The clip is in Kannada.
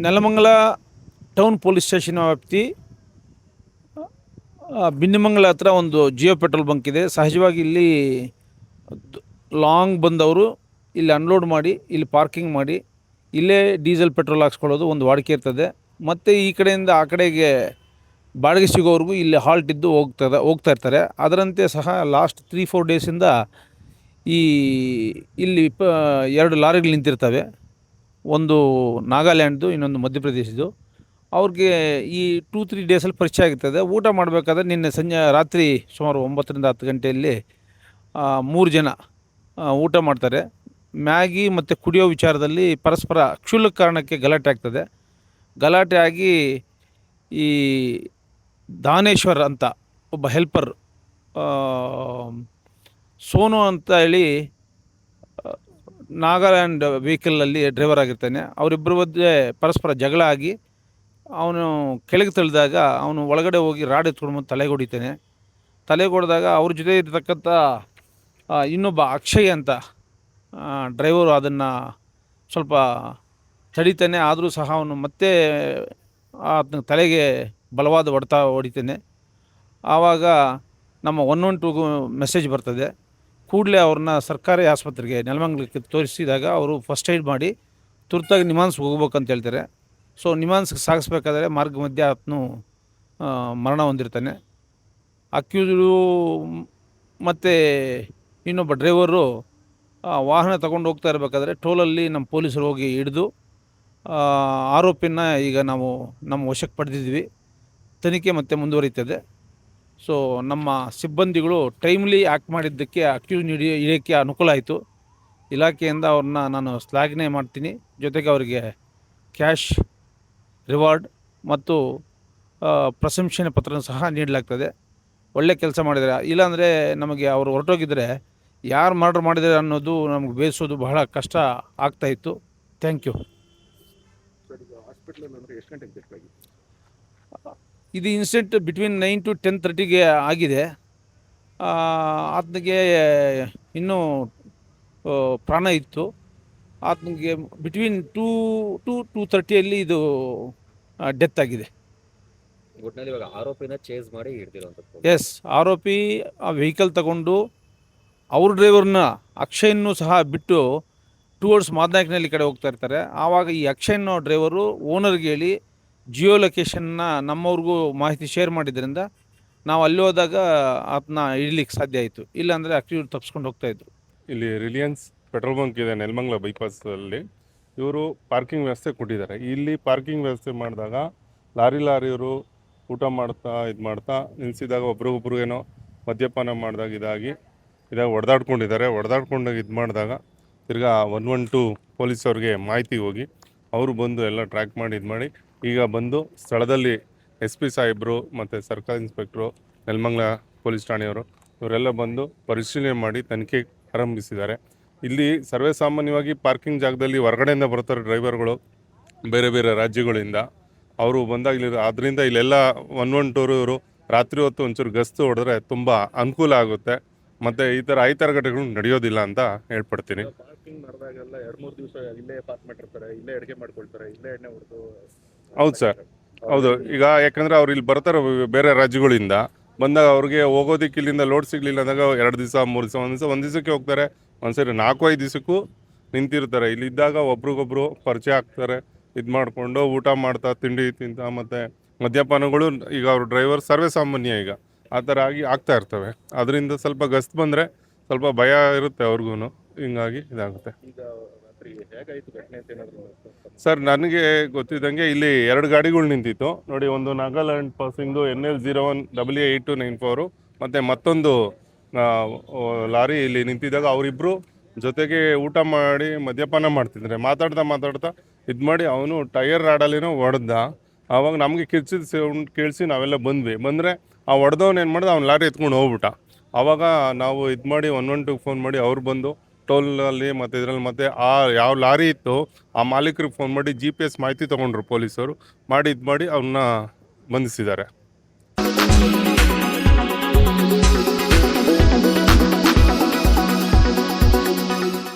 ನೆಲಮಂಗಲ ಟೌನ್ ಪೊಲೀಸ್ ಸ್ಟೇಷನ್ ವ್ಯಾಪ್ತಿ ಬಿನ್ನಿಮಂಗಲ ಹತ್ರ ಒಂದು ಜಿಯೋ ಪೆಟ್ರೋಲ್ ಬಂಕ್ ಇದೆ. ಸಹಜವಾಗಿ ಇಲ್ಲಿ ಲಾಂಗ್ ಬಂದವರು ಇಲ್ಲಿ ಅನ್ಲೋಡ್ ಮಾಡಿ ಇಲ್ಲಿ ಪಾರ್ಕಿಂಗ್ ಮಾಡಿ ಇಲ್ಲೇ ಡೀಸೆಲ್ ಪೆಟ್ರೋಲ್ ಹಾಕ್ಸ್ಕೊಳ್ಳೋದು ಒಂದು ವಾಡಿಕೆ ಇರ್ತದೆ. ಮತ್ತು ಈ ಕಡೆಯಿಂದ ಆ ಕಡೆಗೆ ಬಾಡಿಗೆ ಸಿಗೋವರೆಗೂ ಇಲ್ಲಿ ಹಾಲ್ಟ್ ಇದ್ದು ಹೋಗ್ತಾ ಇರ್ತಾರೆ. ಅದರಂತೆ ಸಹ ಲಾಸ್ಟ್ 3-4 ಡೇಸಿಂದ ಇಲ್ಲಿ 2 ಲಾರಿಗಳು ನಿಂತಿರ್ತವೆ. ಒಂದು ನಾಗಾಲ್ಯಾಂಡ್ದು, ಇನ್ನೊಂದು ಮಧ್ಯಪ್ರದೇಶದ್ದು. ಅವ್ರಿಗೆ ಈ 2-3 ಡೇಸಲ್ಲಿ ಪರಿಚಯ ಆಗ್ತದೆ. ಊಟ ಮಾಡಬೇಕಾದ್ರೆ ನಿನ್ನೆ ರಾತ್ರಿ ಸುಮಾರು 9ರಿಂದ 10 ಗಂಟೆಯಲ್ಲಿ 3 ಜನ ಊಟ ಮಾಡ್ತಾರೆ. ಮ್ಯಾಗಿ ಮತ್ತು ಕುಡಿಯೋ ವಿಚಾರದಲ್ಲಿ ಪರಸ್ಪರ ಕ್ಷುಲ್ಲಕ ಕಾರಣಕ್ಕೆ ಗಲಾಟೆ ಆಗ್ತದೆ. ಗಲಾಟೆ ಆಗಿ ಈ ದಾನೇಶ್ವರ್ ಅಂತ ಒಬ್ಬ ಹೆಲ್ಪರ್, ಸೋನು ಅಂತ ಹೇಳಿ ನಾಗಾಲ್ಯಾಂಡ್ ವೆಹಿಕಲಲ್ಲಿ ಡ್ರೈವರ್ ಆಗಿರ್ತಾನೆ. ಅವರಿಬ್ಬರ ಮಧ್ಯೆ ಪರಸ್ಪರ ಜಗಳ ಆಗಿ ಅವನು ಕೆಳಗೆ ತಳ್ಳಿದಾಗ ಅವನು ಒಳಗಡೆ ಹೋಗಿ ರಾಡ್ ಎತ್ಕೊಂಡು ಬಂದು ತಲೆಗೆ ಹೊಡಿತಾನೆ. ತಲೆಗೆ ಹೊಡೆದಾಗ ಅವ್ರ ಜೊತೆ ಇರತಕ್ಕಂಥ ಇನ್ನೊಬ್ಬ ಅಕ್ಷಯ್ ಅಂತ ಡ್ರೈವರು ಅದನ್ನು ಸ್ವಲ್ಪ ತಡಿತಾನೆ. ಆದರೂ ಸಹ ಅವನು ಮತ್ತೆ ಆತನ ತಲೆಗೆ ಬಲವಾದ ಹೊಡಿತಾನೆ. ಆವಾಗ ನಮ್ಮ 112 ಮೆಸೇಜ್ ಬರ್ತದೆ. ಕೂಡಲೇ ಅವ್ರನ್ನ ಸರ್ಕಾರಿ ಆಸ್ಪತ್ರೆಗೆ ನೆಲಮಂಗಲಕ್ಕೆ ತೋರಿಸಿದಾಗ ಅವರು ಫಸ್ಟ್ ಏಡ್ ಮಾಡಿ ತುರ್ತಾಗಿ ನಿಮಾನ್ಸ್ಗೆ ಹೋಗ್ಬೇಕಂತ ಹೇಳ್ತಾರೆ. ಸೊ ನಿಮಾನ್ಸ್ಗೆ ಸಾಗಿಸ್ಬೇಕಾದ್ರೆ ಮಾರ್ಗ ಮಧ್ಯೆ ಆತನು ಮರಣ ಹೊಂದಿರ್ತಾನೆ. ಅಕ್ಯೂಸ್ಡು ಮತ್ತು ಇನ್ನೊಬ್ಬ ಡ್ರೈವರು ವಾಹನ ತಗೊಂಡು ಹೋಗ್ತಾ ಇರಬೇಕಾದ್ರೆ ಟೋಲಲ್ಲಿ ನಮ್ಮ ಪೊಲೀಸರು ಹೋಗಿ ಹಿಡಿದು ಆರೋಪಿನ ಈಗ ನಾವು ನಮ್ಮ ವಶಕ್ಕೆ ಪಡೆದಿದ್ವಿ. ತನಿಖೆ ಮತ್ತೆ ಮುಂದುವರಿತದೆ. ಸೊ ನಮ್ಮ ಸಿಬ್ಬಂದಿಗಳು ಟೈಮ್ಲಿ ಆ್ಯಕ್ಟ್ ಮಾಡಿದ್ದಕ್ಕೆ ಅಕ್ಯೂಸ್ ಹಿಡಿಯೋಕ್ಕೆ ಅನುಕೂಲ ಆಯಿತು. ಇಲಾಖೆಯಿಂದ ಅವ್ರನ್ನ ನಾನು ಶ್ಲಾಘನೆ ಮಾಡ್ತೀನಿ. ಜೊತೆಗೆ ಅವರಿಗೆ ಕ್ಯಾಶ್ ರಿವಾರ್ಡ್ ಮತ್ತು ಪ್ರಶಂಸನೆ ಪತ್ರನ ಸಹ ನೀಡಲಾಗ್ತದೆ. ಒಳ್ಳೆ ಕೆಲಸ ಮಾಡಿದ್ದಾರೆ. ಇಲ್ಲಾಂದರೆ ನಮಗೆ ಅವರು ಹೊರಟೋಗಿದ್ದರೆ ಯಾರು ಮರ್ಡರ್ ಮಾಡಿದ್ದಾರೆ ಅನ್ನೋದು ನಮಗೆ ಬೇಯಿಸೋದು ಬಹಳ ಕಷ್ಟ ಆಗ್ತಾಯಿತ್ತು. Thank you. ಇದು ಇನ್ಸಿಡೆಂಟ್ ಬಿಟ್ವೀನ್ 9 to 10:30ಗೆ ಆಗಿದೆ. ಆತನಿಗೆ ಇನ್ನೂ ಪ್ರಾಣ ಇತ್ತು. ಆತನಿಗೆ ಬಿಟ್ವೀನ್ 2 to 2:30 ಇದು ಡೆತ್ ಆಗಿದೆ. ಇವಾಗ ಆರೋಪಿನ ಚೇಸ್ ಮಾಡಿ ಹಿಡಿದಿರೋಂಥದ್ದು. ಎಸ್, ಆರೋಪಿ ಆ ವೆಹಿಕಲ್ ತಗೊಂಡು ಅವ್ರ ಡ್ರೈವರ್ನ ಅಕ್ಷಯ್ನೂ ಸಹ ಬಿಟ್ಟು ಟುವರ್ಡ್ಸ್ ಮಾದನಾಯಕನಹಳ್ಳಿ ಕಡೆ ಹೋಗ್ತಾ ಇರ್ತಾರೆ. ಆವಾಗ ಈ ಅಕ್ಷಯ್ನ ಡ್ರೈವರು ಓನರ್ಗೆ ಹೇಳಿ ಜಿಯೋ ಲೊಕೇಶನ್ನ ನಮ್ಮವ್ರಿಗೂ ಮಾಹಿತಿ ಶೇರ್ ಮಾಡಿದ್ದರಿಂದ ನಾವು ಅಲ್ಲಿ ಹೋದಾಗ ಆತನ ಹಿಡಲಿಕ್ಕೆ ಸಾಧ್ಯ ಆಯಿತು. ಇಲ್ಲಾಂದರೆ ಅಕ್ಯೂಸ್ ತಪ್ಪಿಸ್ಕೊಂಡು ಹೋಗ್ತಾಯಿದ್ರು. ಇಲ್ಲಿ ರಿಲಯನ್ಸ್ ಪೆಟ್ರೋಲ್ ಬಂಕ್ ಇದೆ ನೆಲಮಂಗಲ ಬೈಪಾಸಲ್ಲಿ. ಇವರು ಪಾರ್ಕಿಂಗ್ ವ್ಯವಸ್ಥೆ ಕೊಟ್ಟಿದ್ದಾರೆ. ಇಲ್ಲಿ ಪಾರ್ಕಿಂಗ್ ವ್ಯವಸ್ಥೆ ಮಾಡಿದಾಗ ಲಾರಿಯವರು ಊಟ ಮಾಡ್ತಾ ನಿಲ್ಲಿಸಿದಾಗ ಒಬ್ರಿಗೊಬ್ರು ಏನೋ ಮದ್ಯಪಾನ ಮಾಡಿದಾಗ ಇದಾಗ ಹೊಡೆದಾಡ್ಕೊಂಡಾಗ ಮಾಡಿದಾಗ ತಿರ್ಗಾ 112 ಪೊಲೀಸವ್ರಿಗೆ ಮಾಹಿತಿ ಹೋಗಿ ಅವರು ಬಂದು ಎಲ್ಲ ಟ್ರ್ಯಾಕ್ ಮಾಡಿ ಈಗ ಬಂದು ಸ್ಥಳದಲ್ಲಿ SP ಸಾಹೇಬರು ಮತ್ತು ಸರ್ಕಾರಿ ಇನ್ಸ್ಪೆಕ್ಟ್ರು, ನೆಲಮಂಗಲ ಪೊಲೀಸ್ ಠಾಣೆಯವರು ಇವರೆಲ್ಲ ಬಂದು ಪರಿಶೀಲನೆ ಮಾಡಿ ತನಿಖೆ ಆರಂಭಿಸಿದ್ದಾರೆ. ಇಲ್ಲಿ ಸರ್ವೇ ಸಾಮಾನ್ಯವಾಗಿ ಪಾರ್ಕಿಂಗ್ ಜಾಗದಲ್ಲಿ ಹೊರಗಡೆಯಿಂದ ಬರ್ತಾರೆ ಡ್ರೈವರ್ಗಳು ಬೇರೆ ಬೇರೆ ರಾಜ್ಯಗಳಿಂದ. ಅವರು ಬಂದಾಗ ಆದ್ದರಿಂದ ಇಲ್ಲೆಲ್ಲ 112 ಇವರು ರಾತ್ರಿ ಹೊತ್ತು ಒಂಚೂರು ಗಸ್ತು ಹೊಡೆದ್ರೆ ತುಂಬ ಅನುಕೂಲ ಆಗುತ್ತೆ. ಮತ್ತು ಈ ಥರ ಘಟನೆಗಳು ನಡೆಯೋದಿಲ್ಲ ಅಂತ ಹೇಳ್ಪಡ್ತೀನಿ. ಪಾರ್ಕಿಂಗ್ ಮಾಡಿದಾಗೆಲ್ಲ 2-3 ದಿವಸ ಇಲ್ಲೇ ಪಾರ್ಕ್ ಮಾಡಿರ್ತಾರೆ, ಇಲ್ಲೇ ಅಡುಗೆ ಮಾಡ್ಕೊಳ್ತಾರೆ, ಇಲ್ಲೇ ಎಣ್ಣೆ ಹೊಡೆದು. ಹೌದು ಸರ್, ಹೌದು. ಈಗ ಯಾಕಂದರೆ ಅವ್ರು ಇಲ್ಲಿ ಬರ್ತಾರೆ ಬೇರೆ ರಾಜ್ಯಗಳಿಂದ ಬಂದಾಗ ಅವ್ರಿಗೆ ಹೋಗೋದಕ್ಕೆ ಇಲ್ಲಿಂದ ಲೋಡ್ ಸಿಗಲಿಲ್ಲ ಅಂದಾಗ 2 ದಿವಸ 3 ದಿವಸ ಒಂದು ದಿವಸಕ್ಕೆ ಹೋಗ್ತಾರೆ, ಒಂದ್ಸರಿ 4-5 ದಿವಸಕ್ಕೂ ನಿಂತಿರ್ತಾರೆ. ಇಲ್ಲಿದ್ದಾಗ ಒಬ್ರಿಗೊಬ್ರು ಪರಿಚಯ ಆಗ್ತಾರೆ, ಇದು ಮಾಡಿಕೊಂಡು ಊಟ ಮಾಡ್ತಾ ತಿಂಡಿ ತಿಂತ ಮತ್ತು ಮದ್ಯಪಾನಗಳು ಈಗ ಅವ್ರ ಡ್ರೈವರ್ ಸರ್ವೇ ಸಾಮಾನ್ಯ ಈಗ ಆ ಥರ ಆಗ್ತಾ ಇರ್ತವೆ. ಅದರಿಂದ ಸ್ವಲ್ಪ ಗಸ್ತು ಬಂದರೆ ಸ್ವಲ್ಪ ಭಯ ಇರುತ್ತೆ ಅವ್ರಿಗೂ, ಹಿಂಗಾಗಿ ಇದಾಗುತ್ತೆ. ಈಗ ರಾತ್ರಿ ಹೇಗಾಯಿತು ಘಟನೆ ಅಂತ ಏನಾದರೂ ಸರ್, ನನಗೆ ಗೊತ್ತಿದ್ದಂಗೆ ಇಲ್ಲಿ 2 ಗಾಡಿಗಳು ನಿಂತಿತ್ತು ನೋಡಿ. ಒಂದು ನಾಗಾಲ್ಯಾಂಡ್ ಪಾಸಿಂದು NL 01AA8294 ಮತ್ತು ಮತ್ತೊಂದು ಲಾರಿ ಇಲ್ಲಿ ನಿಂತಿದ್ದಾಗ ಅವರಿಬ್ಬರು ಜೊತೆಗೆ ಊಟ ಮಾಡಿ ಮದ್ಯಪಾನ ಮಾಡ್ತಿದ್ದಾರೆ. ಮಾತಾಡ್ತಾ ಇದು ಮಾಡಿ ಅವನು ಟೈರ್ ರಾಡಲ್ಲಿನೋ ಹೊಡೆದ. ಆವಾಗ ನಮಗೆ ಕಿರ್ಚಿದ ಸೌಂಡ್ ಕೇಳಿಸಿ ನಾವೆಲ್ಲ ಬಂದರೆ ಆ ಹೊಡೆದವನು ಏನು ಮಾಡಿದ, ಅವ್ನು ಲಾರಿ ಎತ್ಕೊಂಡು ಹೋಗ್ಬಿಟ್ಟ. ಆವಾಗ ನಾವು ಇದು ಮಾಡಿ 112 ಫೋನ್ ಮಾಡಿ ಅವ್ರು ಬಂದು ಟೋಲಲ್ಲಿ ಮತ್ತು ಇದರಲ್ಲಿ ಮತ್ತು ಯಾವ ಲಾರಿ ಇತ್ತು ಆ ಮಾಲೀಕರಿಗೆ ಫೋನ್ ಮಾಡಿ GPS ಮಾಹಿತಿ ತೊಗೊಂಡ್ರು ಪೊಲೀಸರು. ಇದು ಮಾಡಿ ಅವನ್ನ ಬಂಧಿಸಿದ್ದಾರೆ.